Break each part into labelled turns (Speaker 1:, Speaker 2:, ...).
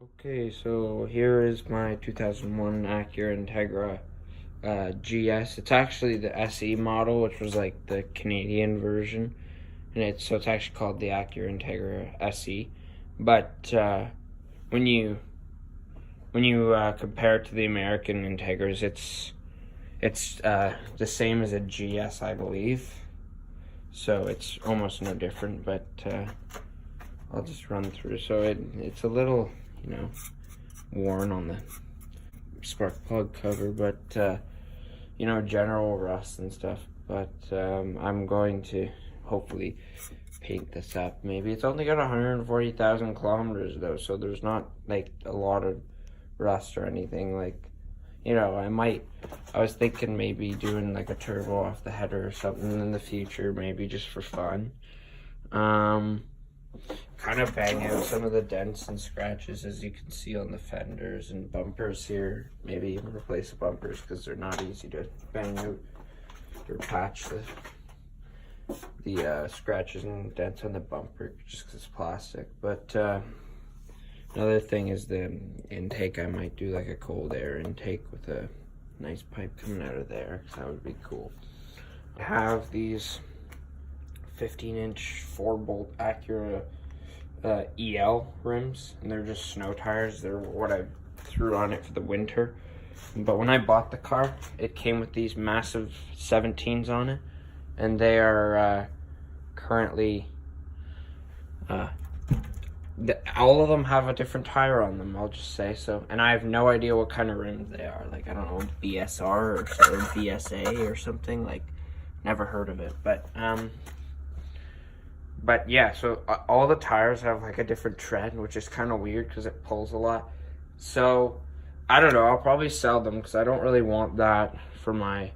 Speaker 1: Okay, so here is my 2001 Acura Integra GS. It's actually the SE model, which was like the Canadian version, and it's actually called the Acura Integra SE. But when you compare it to the American Integras, it's the same as a GS, I believe. So it's almost no different, but I'll just run through. So it's a little, worn on the spark plug cover, but general rust and stuff. But I'm going to hopefully paint this up. Maybe it's only got 140,000 kilometers though, so there's not like a lot of rust or anything. Like, I was thinking maybe doing like a turbo off the header or something in the future, maybe just for fun. Kind of bang out some of the dents and scratches, as you can see on the fenders and bumpers here. Maybe even replace the bumpers because they're not easy to bang out or patch the scratches and dents on the bumper just because it's plastic. But another thing is the intake. I might do like a cold air intake with a nice pipe coming out of there, because that would be cool. I have these 15-inch 4-bolt Acura EL rims, and they're just snow tires. They're what I threw on it for the winter. But when I bought the car, it came with these massive 17s on it, and they are currently all of them have a different tire on them, I'll just say so. And I have no idea what kind of rims they are. Like, I don't know, BSR or BSA or something. Like, never heard of it. But yeah, so all the tires have like a different tread, which is kind of weird because it pulls a lot. So I don't know, I'll probably sell them because I don't really want that for my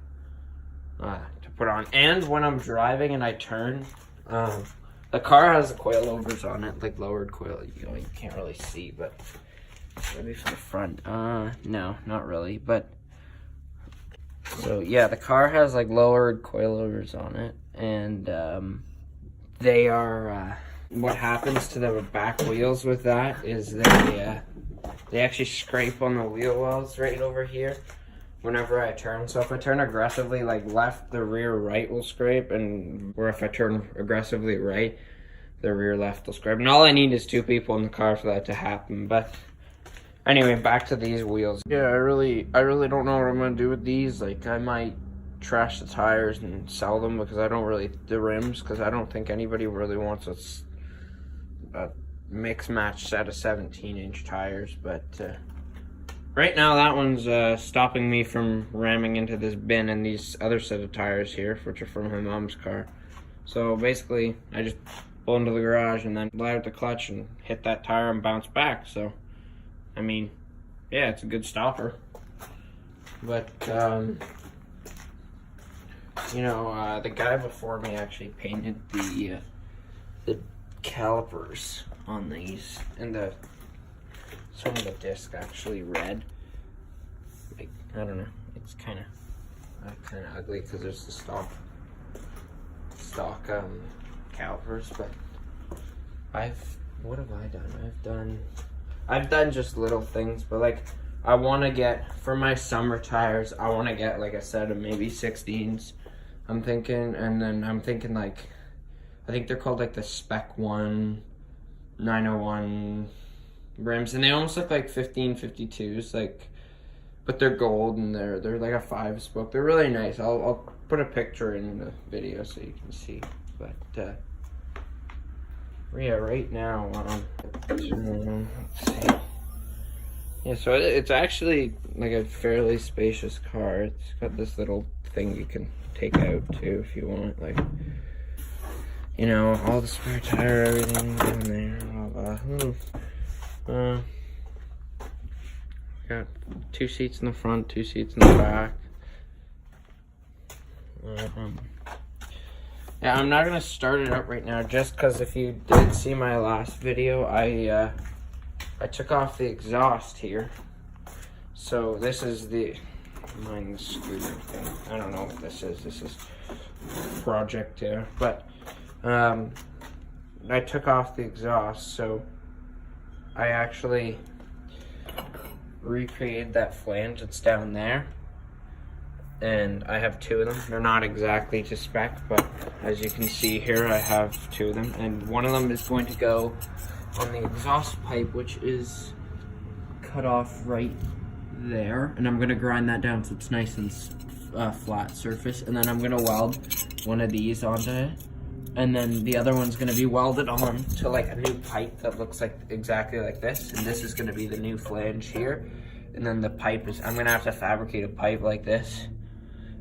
Speaker 1: to put on. And when I'm driving and I turn, the car has coilovers on it, like lowered coil. You can't really see, but maybe from the front. No, not really. But so yeah, the car has like lowered coilovers on it, and they are, what happens to the back wheels with that is they actually scrape on the wheel wells right over here whenever I turn. So if I turn aggressively like left, the rear right will scrape, or if I turn aggressively right, the rear left will scrape. And all I need is 2 people in the car for that to happen. But anyway, back to these wheels. Yeah, I really don't know what I'm gonna do with these. Like, I might trash the tires and sell them because the rims, because I don't think anybody really wants a mix match set of 17-inch tires. But right now that one's stopping me from ramming into this bin and these other set of tires here, which are from my mom's car. So basically I just pull into the garage and then light up the clutch and hit that tire and bounce back. So I mean, yeah, it's a good stopper. But the guy before me actually painted the calipers on these, and some of the disc actually red. Like, I don't know, it's kind of ugly because there's the stock calipers. But what have I done? I've done just little things, but like, I want to get, for my summer tires, I want to get like a set of maybe 16s. I'm thinking, and then I'm thinking like, I think they're called like the Spec 1 901 rims, and they almost look like 1552s, like, but they're gold and they're like a 5-spoke. They're really nice. I'll put a picture in the video so you can see. But yeah, right now, let's see. Yeah, so it's actually like a fairly spacious car. It's got this little thing you can take out too if you want, like, all the spare tire, everything in there, blah, blah. Got 2 seats in the front, 2 seats in the back. Yeah, I'm not gonna start it up right now just because if you did see my last video, I took off the exhaust here. So this is the scooter thing. I don't know what this is. This is Project Air. But I took off the exhaust, so I actually recreated that flange that's down there. And I have 2 of them. They're not exactly to spec, but as you can see here, I have 2 of them. And one of them is going to go on the exhaust pipe, which is cut off right there. And I'm going to grind that down so it's nice and flat surface. And then I'm going to weld one of these onto it. And then the other one's going to be welded on to like a new pipe that looks like exactly like this. And this is going to be the new flange here. And then the pipe is, I'm going to have to fabricate a pipe like this.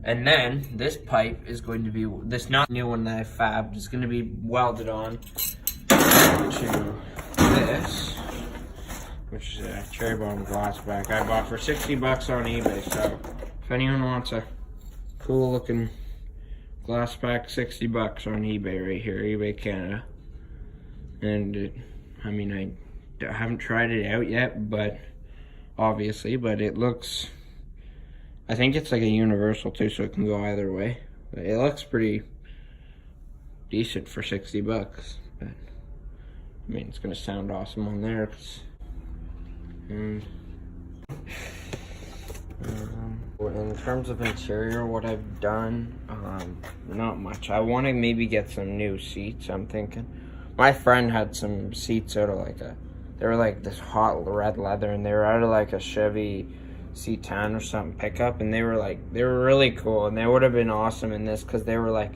Speaker 1: And then this pipe is going to be, this not new one that I fabbed, is going to be welded on to this, which is a cherry bomb glass back I bought for 60 bucks on eBay. So if anyone wants a cool looking glass back, 60 bucks on eBay right here, eBay Canada. And I mean, I haven't tried it out yet, but obviously, but it looks, I think it's like a universal too, so it can go either way. But it looks pretty decent for 60 bucks. But I mean, it's gonna sound awesome on there. And in terms of interior, what I've done, not much. I want to maybe get some new seats. I'm thinking. My friend had some seats out of like they were like this hot red leather, and they were out of like a Chevy C10 or something pickup, and they were really cool, and they would have been awesome in this because they were like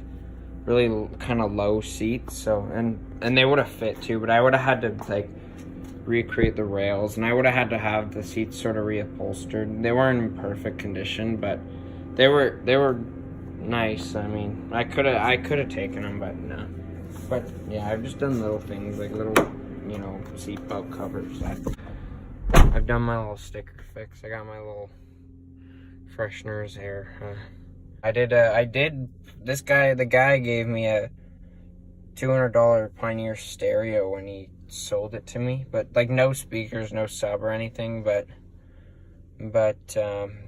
Speaker 1: really kind of low seats. So and they would have fit too, but I would have had to like recreate the rails, and I would have had to have the seats sort of reupholstered. They weren't in perfect condition, but they were nice. I mean, I could have taken them, but no. But yeah, I've just done little things like little, you know, seat belt covers. I've done my little sticker fix. I got my little fresheners here. The guy gave me a $200 Pioneer stereo when he sold it to me, but like no speakers, no sub or anything, but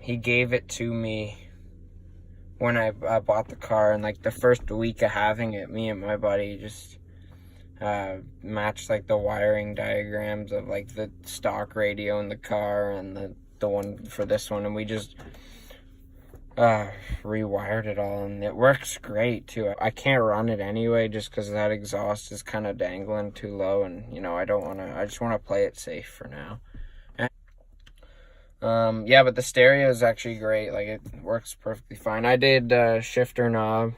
Speaker 1: he gave it to me when I bought the car, and like the first week of having it, me and my buddy just matched like the wiring diagrams of like the stock radio in the car and the one for this one, and we just rewired it all, and it works great too. I can't run it anyway just because that exhaust is kind of dangling too low, and you know, I just want to play it safe for now. Yeah, but the stereo is actually great. Like, it works perfectly fine. I did shifter knob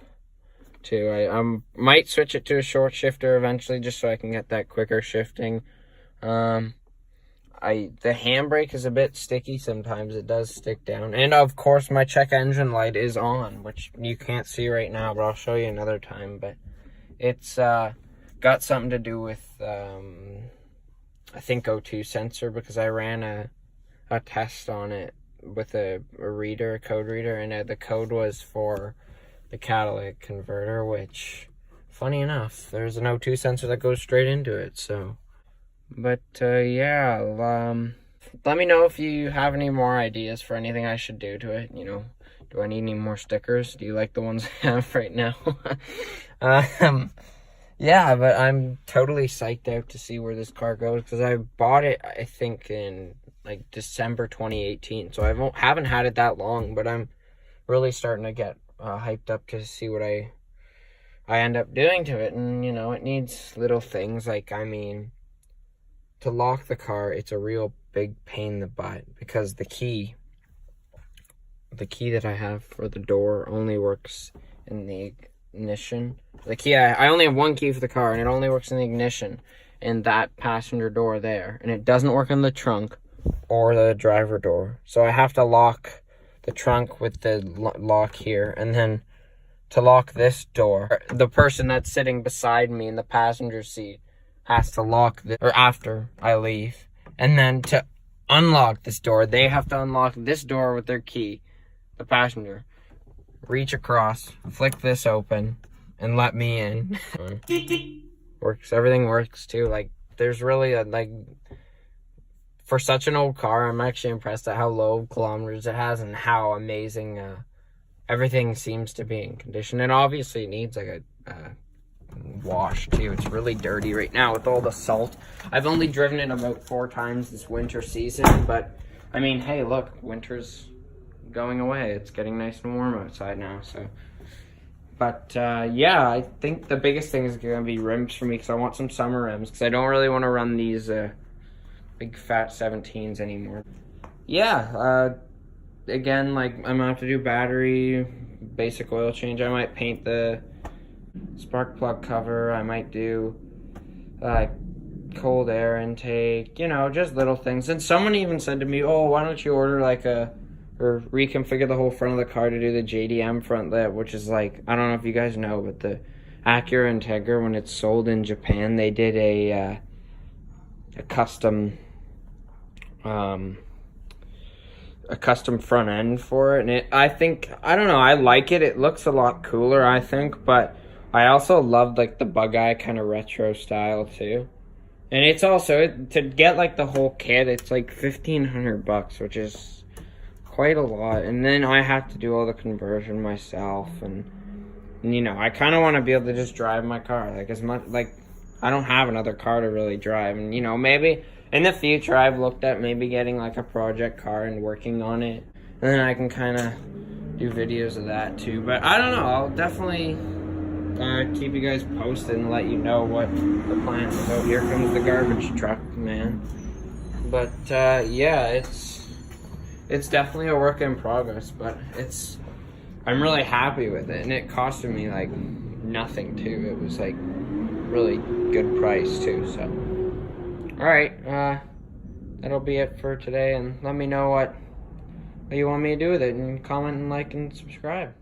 Speaker 1: too. I might switch it to a short shifter eventually just so I can get that quicker shifting. The handbrake is a bit sticky sometimes. It does stick down. And of course my check engine light is on, which you can't see right now, but I'll show you another time. But it's got something to do with I think O2 sensor, because I ran a test on it with a code reader, and the code was for the catalytic converter, which, funny enough, there's an O2 sensor that goes straight into it. So, but yeah, let me know if you have any more ideas for anything I should do to it. You know, do I need any more stickers? Do you like the ones I have right now? Yeah, but I'm totally psyched out to see where this car goes, because I bought it, I think, in like December 2018, so I haven't had it that long, but I'm really starting to get hyped up to see what I end up doing to it. And you know, it needs little things, like, I mean, to lock the car, it's a real big pain in the butt, because the key that I have for the door only works in the ignition. The key, I only have one key for the car, and it only works in the ignition and that passenger door there, and it doesn't work in the trunk or the driver door. So I have to lock the trunk with the lock here, and then to lock this door, the person that's sitting beside me in the passenger seat has to lock this, or after I leave, and then to unlock this door, they have to unlock this door with their key, the passenger, reach across, flick this open, and let me in. Everything works too. Like, there's really for such an old car, I'm actually impressed at how low kilometers it has and how amazing everything seems to be in condition. And obviously it needs like a wash too. It's really dirty right now with all the salt. I've only driven it about 4 times this winter season, but I mean, hey, look, winter's going away. It's getting nice and warm outside now, so. But, yeah, I think the biggest thing is going to be rims for me because I want some summer rims because I don't really want to run these big fat 17s anymore. Yeah, again, like, I'm going to have to do battery, basic oil change. I might paint the spark plug cover. I might do cold air intake, you know, just little things. And someone even said to me, oh, why don't you order like or reconfigure the whole front of the car to do the JDM front lip, which is like, I don't know if you guys know, but the Acura Integra, when it's sold in Japan, they did a custom front end for it. And I don't know, I like it. It looks a lot cooler, I think, but I also loved like the bug eye kind of retro style too. And it's also, to get like the whole kit, it's like $1,500, which is quite a lot. And then I have to do all the conversion myself, and you know, I kind of want to be able to just drive my car, like as much, like I don't have another car to really drive. And you know, maybe in the future I've looked at maybe getting like a project car and working on it, and then I can kind of do videos of that too. But I don't know, I'll definitely keep you guys posted and let you know what the plan is. So here comes the garbage truck, man. But yeah, it's definitely a work in progress, but I'm really happy with it, and it costed me like nothing too. It was like really good price too. So all right, that'll be it for today, and let me know what you want me to do with it, and comment and like and subscribe.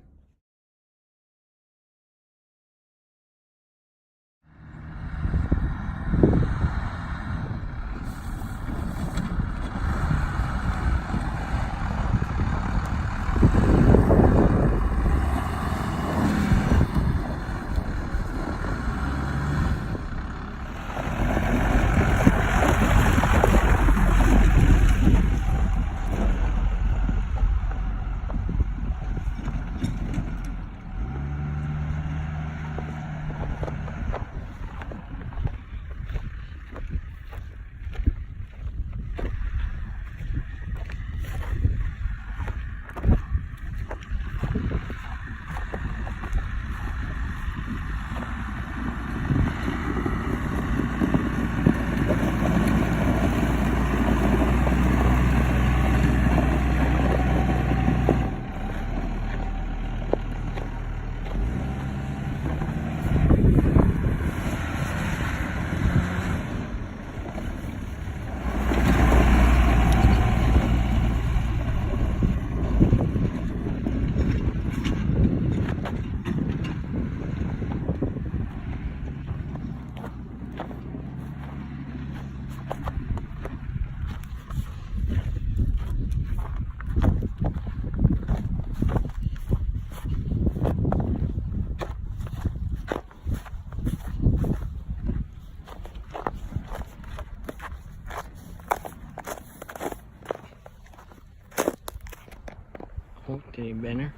Speaker 1: Okay, Benner.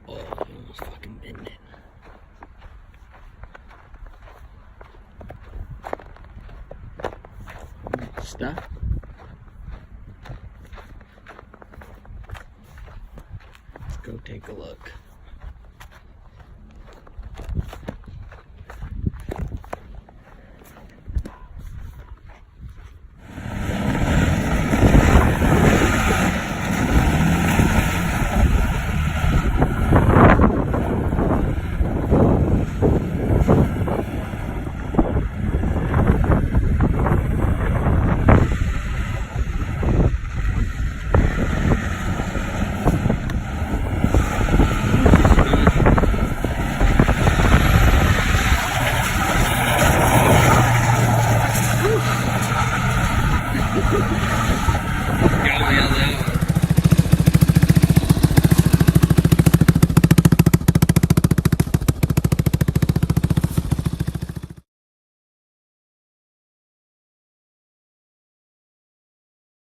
Speaker 1: Oh, he almost fucking bent it. Stuff. Let's go take a look.